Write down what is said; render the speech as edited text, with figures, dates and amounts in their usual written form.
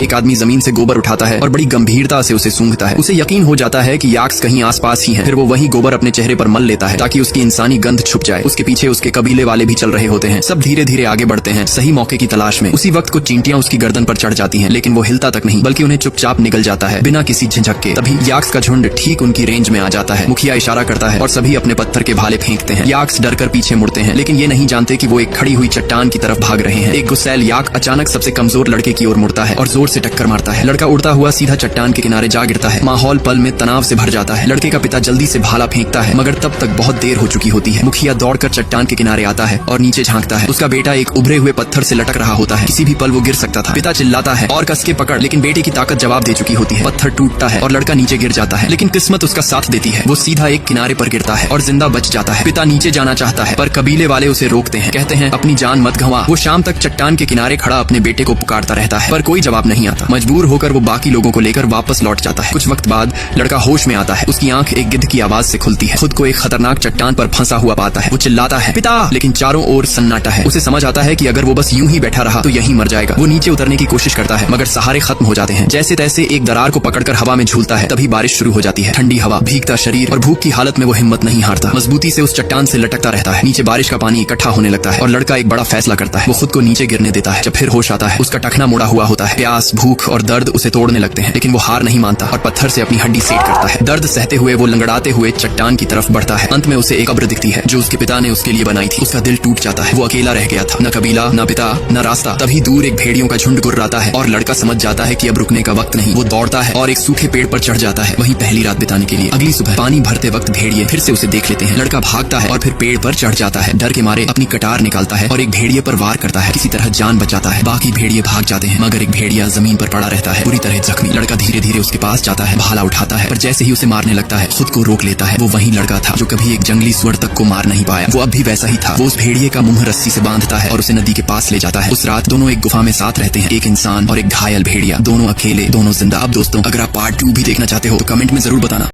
एक आदमी जमीन से गोबर उठाता है और बड़ी गंभीरता से उसे सूंघता है। उसे यकीन हो जाता है कि याक्स कहीं आसपास ही है। फिर वो वही गोबर अपने चेहरे पर मल लेता है ताकि उसकी इंसानी गंध छुप जाए। उसके पीछे उसके कबीले वाले भी चल रहे होते हैं। सब धीरे धीरे आगे बढ़ते हैं सही मौके की तलाश में। उसी वक्त कुछ चींटियां उसकी गर्दन पर चढ़ जाती हैं, लेकिन वो हिलता तक नहीं बल्कि उन्हें चुपचाप निगल जाता है बिना किसी झिझक के। तभी याक्स का झुंड ठीक उनकी रेंज में आ जाता है। मुखिया इशारा करता है और सभी अपने पत्थर के भाले फेंकते हैं। याक्स डरकर पीछे मुड़ते हैं, लेकिन ये नहीं जानते कि वो एक खड़ी हुई चट्टान की तरफ भाग रहे हैं। एक गुस्सैल याक अचानक सबसे कमजोर लड़के की ओर मुड़ता है और जोर से टक्कर मारता है। लड़का उड़ता हुआ सीधा चट्टान के किनारे जा गिरता है। माहौल पल में तनाव से भर जाता है। लड़के का पिता जल्दी से भाला फेंकता है, मगर तब तक बहुत देर हो चुकी होती है। मुखिया दौड़कर चट्टान के किनारे आता है और नीचे झांकता है। उसका बेटा एक उभरे हुए पत्थर से लटक रहा होता है। किसी भी पल वो गिर सकता था। पिता चिल्लाता है और कस के पकड़, लेकिन बेटे की ताकत जवाब दे चुकी होती है। पत्थर टूटता है और लड़का नीचे गिर जाता है, लेकिन किस्मत उसका साथ देती है। वो सीधा एक किनारे पर गिरता है और जिंदा बच जाता है। पिता नीचे जाना चाहता है, पर कबीले वाले उसे रोकते हैं। कहते हैं अपनी जान मत गंवा। वो शाम तक चट्टान के किनारे खड़ा अपने बेटे को पुकारता रहता है, पर कोई जवाब नहीं आता। मजबूर होकर वो बाकी लोगों को लेकर वापस लौट जाता है। कुछ वक्त बाद लड़का होश में आता है। उसकी आंख एक गिद्ध की आवाज से खुलती है। खुद को एक खतरनाक चट्टान पर फंसा हुआ पाता है। वो चिल्लाता है पिता, लेकिन चारों ओर सन्नाटा है। उसे समझ आता है कि अगर वो बस यूं ही बैठा रहा तो यहीं मर जाएगा। वो नीचे उतरने की कोशिश करता है, मगर सहारे खत्म हो जाते हैं। जैसे तैसे एक दरार को पकड़कर हवा में झूलता है। तभी बारिश शुरू हो जाती है। ठंडी हवा, भीगता शरीर और भूख की हालत में वो हिम्मत नहीं हारता। मजबूती से उस चट्टान से लटकता रहता है। नीचे बारिश का पानी इकट्ठा होने लगता है और लड़का एक बड़ा फैसला करता है। वो खुद को नीचे गिरने देता है। जब फिर होश आता है, उसका टखना मुड़ा हुआ होता है। प्यास, भूख और दर्द उसे तोड़ने लगते हैं, लेकिन वो हार नहीं मानता और पत्थर से अपनी हड्डी सेट करता है। दर्द सहते हुए वो लंगड़ाते हुए चट्टान की तरफ बढ़ता है। अंत में उसे एक कब्र दिखती है जो उसके पिता ने उसके लिए बनाई थी। उसका दिल टूट जाता है। वो अकेला रह गया था, न कबीला, न पिता, न रास्ता। तभी दूर एक भेड़ियों का झुंड गुर्राता है और लड़का समझ जाता है कि अब रुकने का वक्त नहीं। वो दौड़ता है और एक सूखे पेड़ पर चढ़ जाता है, वहीं पहली रात बिताने के लिए। अगली सुबह पानी भरते वक्त भेड़िए फिर से उसे देख लेते हैं। लड़का भागता है और फिर पेड़ पर चढ़ जाता है। डर के मारे अपनी कटार निकालता है और एक भेड़िए पर वार करता है। किसी तरह जान बचाता है। बाकी भेड़िए भाग जाते हैं, मगर एक भेड़िया जमीन पर पड़ा रहता है, पूरी तरह जख्मी। लड़का धीरे धीरे उसके पास जाता है, भाला उठाता है, पर जैसे ही उसे मारने लगता है खुद को रोक लेता है। वो वही लड़का था जो कभी एक जंगली सुअर तक को मार नहीं पाया। वो अब भी वैसा ही था। वो उस भेड़िए का मुंह रस्सी से बांधता है और उसे नदी के पास ले जाता है। उस रात दोनों एक गुफा में साथ रहते हैं, एक इंसान और एक घायल भेड़िया। दोनों अकेले, दोनों जिंदा। अब दोस्तों, अगर आप पार्ट 2 भी देखना चाहते हो तो कमेंट में जरूर बताना।